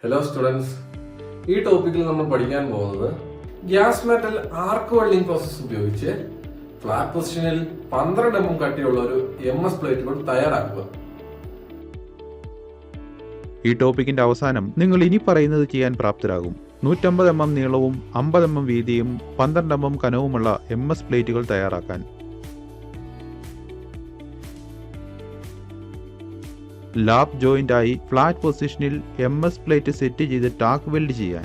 Hello students, ഈ ടോപ്പിക്കിൽ നമ്മൾ പഠിക്കാൻ പോകുന്നത് gas metal arc welding process ഉപയോഗിച്ച് ഫ്ലാറ്റ് പൊസിഷനിൽ 12 mm കട്ടിയുള്ള ഒരു MS പ്ലേറ്റുകൾ തയ്യാറാക്കുക. ഈ ടോപ്പിക്കിന്റെ അവസാനം നിങ്ങൾ ഇനി പറയുന്നത് ചെയ്യാൻ പ്രാപ്തരാകും. 150 mm നീളവും 50 mm വീതിയും 12 mm കനവുമുള്ള MS പ്ലേറ്റുകൾ തയ്യാറാക്കാൻ. ലാപ്പ് ജോയിന്റ് ആയി ഫ്ലാറ്റ് പൊസിഷനിൽ MS പ്ലേറ്റ് സെറ്റ് ചെയ്ത് ടാക്ക് വെൽഡ് ചെയ്യാൻ.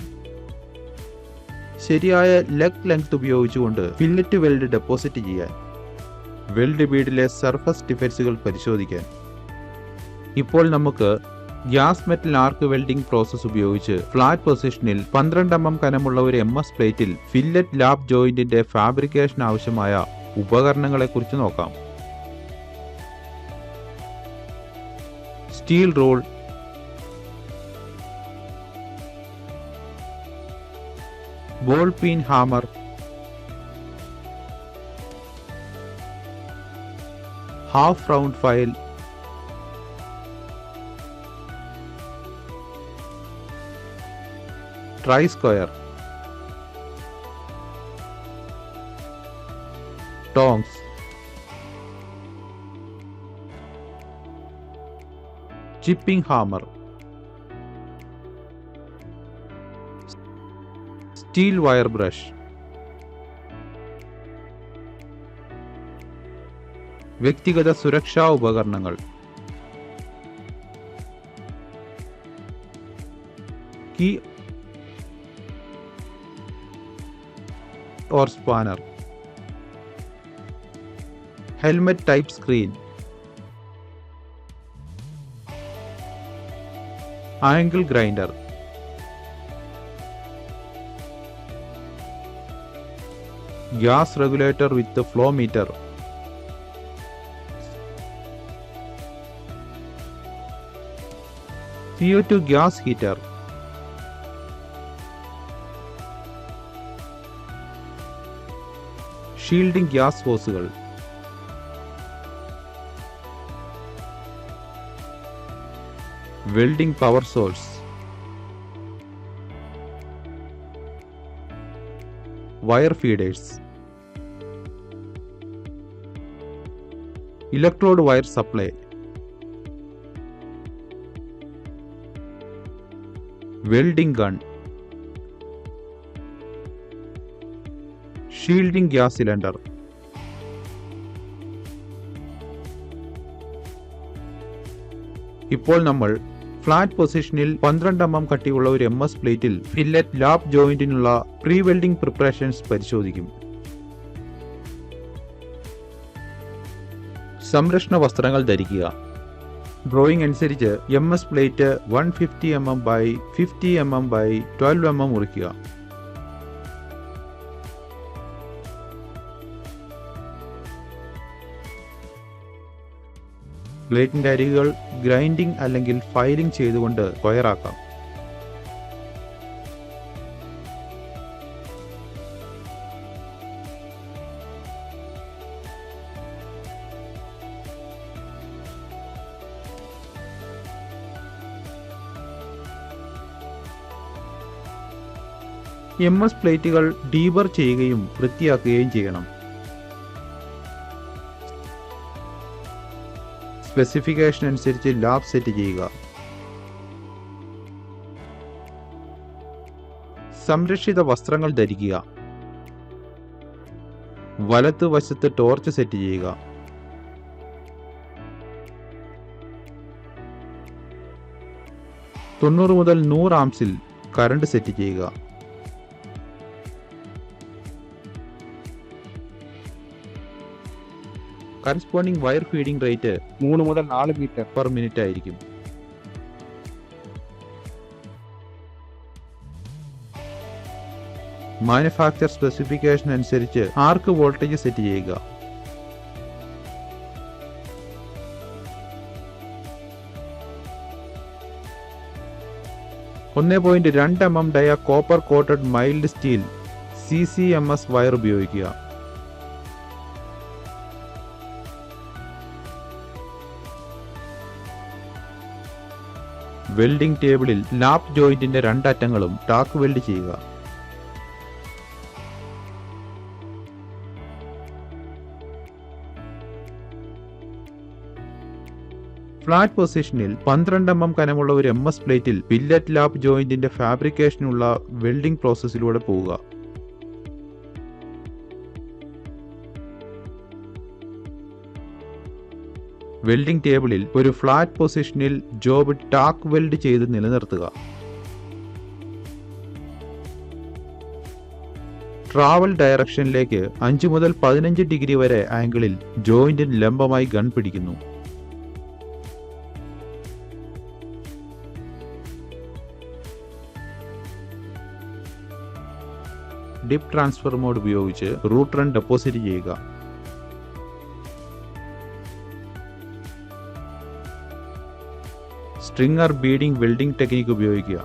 ശരിയായ ലെഗ് ലെങ്ത് ഉപയോഗിച്ചുകൊണ്ട് ഫില്ലറ്റ് വെൽഡ് ഡെപ്പോസിറ്റ് ചെയ്യാൻ. വെൽഡ് ബീഡിലെ സർഫസ് ഡിഫൻസുകൾ പരിശോധിക്കാൻ. ഇപ്പോൾ നമുക്ക് gas metal arc welding process ഉപയോഗിച്ച് ഫ്ലാറ്റ് പൊസിഷനിൽ 12 mm കനമുള്ള ഒരു MS പ്ലേറ്റിൽ ഫില്ലറ്റ് ലാപ്പ് ജോയിന്റിന്റെ ഫാബ്രിക്കേഷൻ ആവശ്യമായ ഉപകരണങ്ങളെക്കുറിച്ച് നോക്കാം. Steel roll, ball peen hammer, half round file, try square, tongs, chipping hammer, steel wire brush, വ്യക്തിഗത സുരക്ഷാ ഉപകരണങ്ങൾ, key or spanner, helmet type screen, angle grinder, gas regulator with the flow meter, CO2 gas heater, shielding gas ഹോസുകൾ, welding power source, wire feeders, electrode wire supply, welding gun, shielding gas cylinder. ഇപ്പോൾ നമ്മൾ flat പൊസിഷനിൽ 12 mm കട്ടിയുള്ള ഒരു MS പ്ലേറ്റിൽ fillet lap ജോയിന്റിനുള്ള pre welding preparations പരിശോധിക്കും. സംരക്ഷണ വസ്ത്രങ്ങൾ ധരിക്കുക. ഡ്രോയിങ് അനുസരിച്ച് MS plate 150 mm by 50 mm by 12 mm മുറിക്കുക. പ്ലേറ്റിന്റെ അരികുകൾ ഗ്രൈൻഡിംഗ് അല്ലെങ്കിൽ ഫയലിംഗ് ചെയ്തുകൊണ്ട് സ്ക്വയറാക്കാം. MS പ്ലേറ്റുകൾ ഡീബർ ചെയ്യുകയും വൃത്തിയാക്കുകയും ചെയ്യണം. സ്പെസിഫിക്കേഷൻ അനുസരിച്ച് ലാപ്പ് സെറ്റ് ചെയ്യുക. സംരക്ഷിത വസ്ത്രങ്ങൾ ധരിക്കുക. വലത്തുവശത്ത് ടോർച്ച് സെറ്റ് ചെയ്യുക. തൊണ്ണൂറ് മുതൽ 100 ആംസിൽ കറണ്ട് സെറ്റ് ചെയ്യുക. കറസ്പോണ്ടിങ് വയർ ഫീഡിംഗ് റേറ്റ് 3 മുതൽ 4 മീറ്റർ പെർ മിനിറ്റ് ആയിരിക്കും. മാനുഫാക്ചർ സ്പെസിഫിക്കേഷൻ അനുസരിച്ച് ആർക്ക് വോൾട്ടേജ് സെറ്റ് ചെയ്യുക. .2 mm dia copper coated mild steel CCMS wire ഉപയോഗിക്കുക. വെൽഡിംഗ് ടേബിളിൽ ലാപ്പ് ജോയിന്റിന്റെ രണ്ടറ്റങ്ങളും ടാക്ക് വെൽഡ് ചെയ്യുക. ഫ്ലാറ്റ് പൊസിഷനിൽ 12 mm കനമുള്ള ഒരു MS പ്ലേറ്റിൽ ഫില്ലറ്റ് ലാപ്പ് ജോയിന്റിന്റെ ഫാബ്രിക്കേഷനുള്ള വെൽഡിംഗ് പ്രോസസ്സിലൂടെ പോവുക. വെൽഡിംഗ് ടേബിളിൽ ഒരു ഫ്ലാറ്റ് പൊസിഷനിൽ ജോബ് ടാക്ക് വെൽഡ് ചെയ്ത് നിലനിർത്തുക. ട്രാവൽ ഡയറക്ഷനിലേക്ക് 5 മുതൽ 15 ഡിഗ്രി വരെ ആംഗിളിൽ ജോയിന്റിന് ലംബമായി ഗൺ പിടിക്കുന്നു. ഡിപ്പ് ട്രാൻസ്ഫർ മോഡ് ഉപയോഗിച്ച് റൂട്ട് റൺ ഡെപ്പോസിറ്റ് ചെയ്യുക. സ്ട്രിംഗർ ബീഡിംഗ് വെൽഡിംഗ് ടെക്നിക്ക് ഉപയോഗിക്കുക.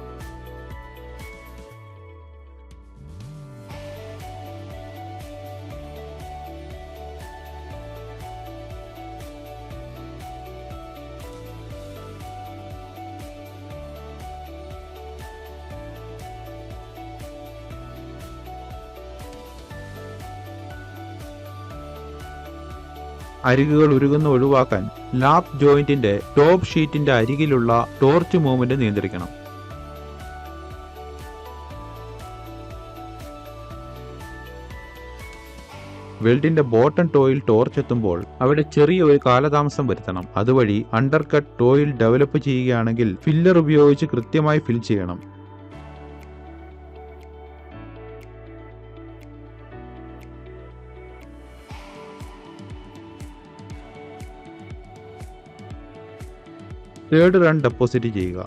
അരികുകൾ ഉരുകുന്ന ഒഴിവാക്കാൻ ലാപ്പ് ജോയിന്റിന്റെ ടോപ്പ് ഷീറ്റിന്റെ അരികിലുള്ള ടോർച്ച് മൂവ്മെന്റ് നിയന്ത്രിക്കണം. വെൽഡിന്റെ ബോട്ടം ടോയിൽ ടോർച്ച് എത്തുമ്പോൾ അവിടെ ചെറിയ ഒരു കാലതാമസം വരുത്തണം. അതുവഴി അണ്ടർകട്ട് ടോയിൽ ഡെവലപ്പ് ചെയ്യുകയാണെങ്കിൽ ഫില്ലർ ഉപയോഗിച്ച് കൃത്യമായി ഫിൽ ചെയ്യണം. തേർഡ് റൺ ഡെപ്പോസിറ്റ് ചെയ്യുക.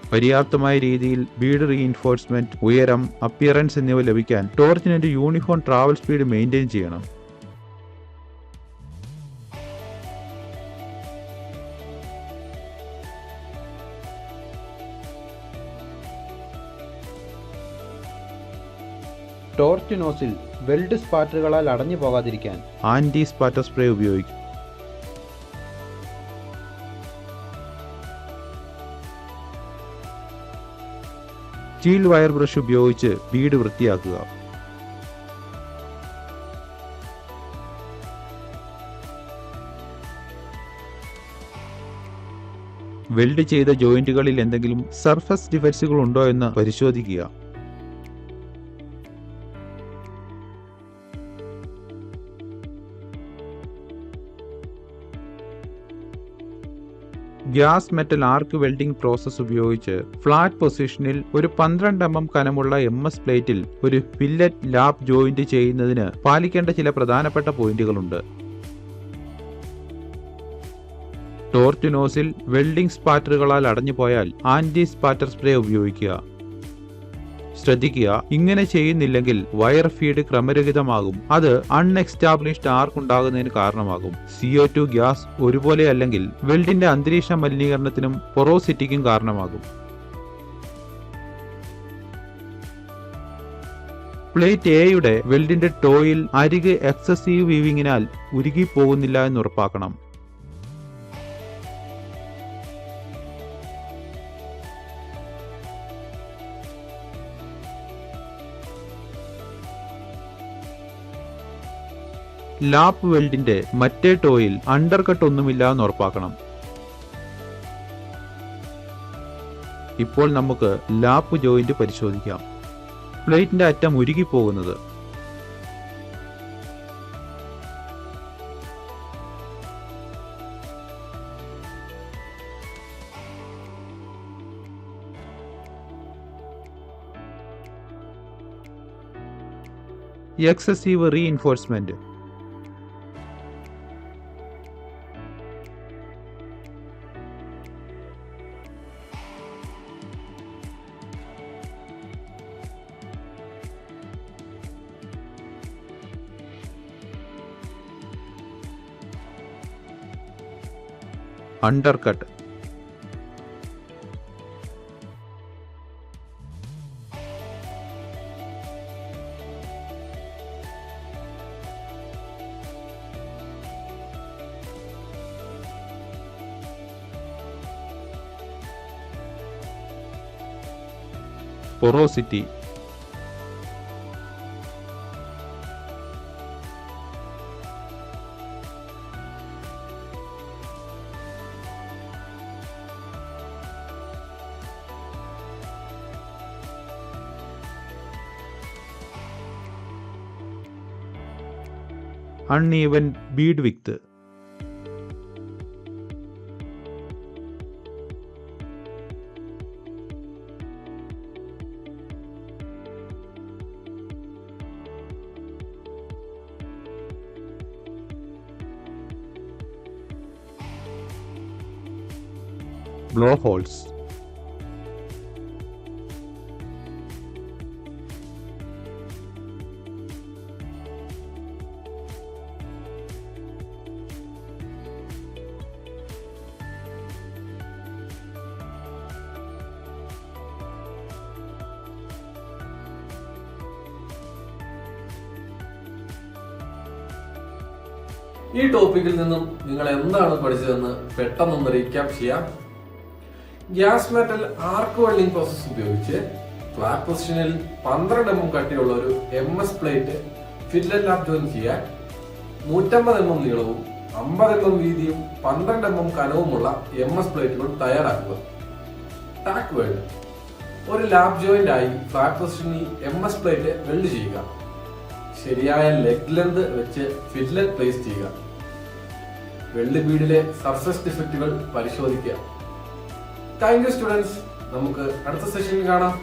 പര്യാപ്തമായ രീതിയിൽ ബീഡ് റീഇൻഫോഴ്സ്മെന്റ്, ഉയരം, അപ്പിയറൻസ് എന്നിവ ലഭിക്കാൻ ടോർച്ചിന് ഒരു യൂണിഫോം ട്രാവൽ സ്പീഡ് മെയിൻറ്റെയിൻ ചെയ്യണം. ടോർച്ച് നോസിൽ വെൽഡ് സ്പാറ്ററുകളാൽ അടഞ്ഞു പോകാതിരിക്കാൻ ആന്റി സ്പാറ്റർ സ്പ്രേ ഉപയോഗിക്കും. സ്റ്റീൽ വയർ ബ്രഷ് ഉപയോഗിച്ച് ബീഡ് വൃത്തിയാക്കുക. വെൽഡ് ചെയ്ത ജോയിന്റുകളിൽ എന്തെങ്കിലും സർഫസ് ഡിഫക്ട്സുകൾ ഉണ്ടോ എന്ന് പരിശോധിക്കുക. Gas metal arc welding process ഉപയോഗിച്ച് ഫ്ലാറ്റ് പൊസിഷനിൽ ഒരു 12 mm കനമുള്ള MS പ്ലേറ്റിൽ ഒരു ഫില്ലറ്റ് ലാപ്പ് ജോയിന്റ് ചെയ്യുന്നതിന് പാലിക്കേണ്ട ചില പ്രധാനപ്പെട്ട പോയിന്റുകളുണ്ട്. ടോർച്ച് നോസിൽ വെൽഡിംഗ് സ്പാറ്ററുകളാൽ അടഞ്ഞുപോയാൽ ആന്റി സ്പാറ്റർ സ്പ്രേ ഉപയോഗിക്കുക. ശ്രദ്ധിക്കുക, ഇങ്ങനെ ചെയ്യുന്നില്ലെങ്കിൽ വയർ ഫീഡ് ക്രമരഹിതമാകും. അത് അൺഎക്സ്റ്റാബ്ലിഷ്ഡ് ആർക്ക് ഉണ്ടാകുന്നതിന് കാരണമാകും. CO2 ഗ്യാസ് ഒരുപോലെ അല്ലെങ്കിൽ വെൽഡിന്റെ അന്തരീക്ഷ മലിനീകരണത്തിനും പൊറോസിറ്റിക്കും കാരണമാകും. പ്ലേറ്റ് എയുടെ വെൽഡിന്റെ ടോയിൽ അരികെ എക്സസീവ് വീവിങ്ങിനാൽ ഉരുകിപ്പോകുന്നില്ല എന്ന് ഉറപ്പാക്കണം. ലാപ്പ് വെൽഡിന്റെ മറ്റേ ടോയിൽ അണ്ടർകട്ട് ഒന്നുമില്ല എന്ന് ഉറപ്പാക്കണം. ഇപ്പോൾ നമുക്ക് ലാപ്പ് ജോയിന്റ് പരിശോധിക്കാം. പ്ലേറ്റിന്റെ അറ്റം ഉരുകിപ്പോകുന്നത് excessive reinforcement. Undercut. porosity, uneven bead width, blowholes, ഈ ടോപ്പിക്കിൽ നിന്നും നിങ്ങൾ എന്താണ് പഠിച്ചതെന്ന് പെട്ടെന്നൊന്ന് റീക്യാപ്പ് ചെയ്യാം. Gas metal arc welding process ഉപയോഗിച്ച് ഫ്ലാറ്റ് പൊസിഷനിൽ 12 mm കട്ടിയുള്ള ഒരു MS plate fillet lap join ചെയ്യാൻ 150 mm നീളവും 50 mm വീതിയും 12 mm കനവുമുള്ള MS പ്ലേറ്റുകൾ തയ്യാറാക്കുക. ടാക്ക് വെൽഡ്: ഒരു ലാപ്പ് ജോയിന്റ് ആയി ഫ്ലാറ്റ് പൊസിഷനിൽ MS പ്ലേറ്റ് വെൽഡ് ചെയ്യുക. ശരിയായ ലെഗ് ലെന്ത് വെച്ച് ഫില്ലറ്റ് പ്ലേസ് ചെയ്യുക. വെൽഡ് ബീഡിലെ സർഫസ് ഡിഫക്റ്റുകൾ പരിശോധിക്കുക. Thank you students. നമുക്ക് അടുത്ത സെഷനിൽ കാണാം.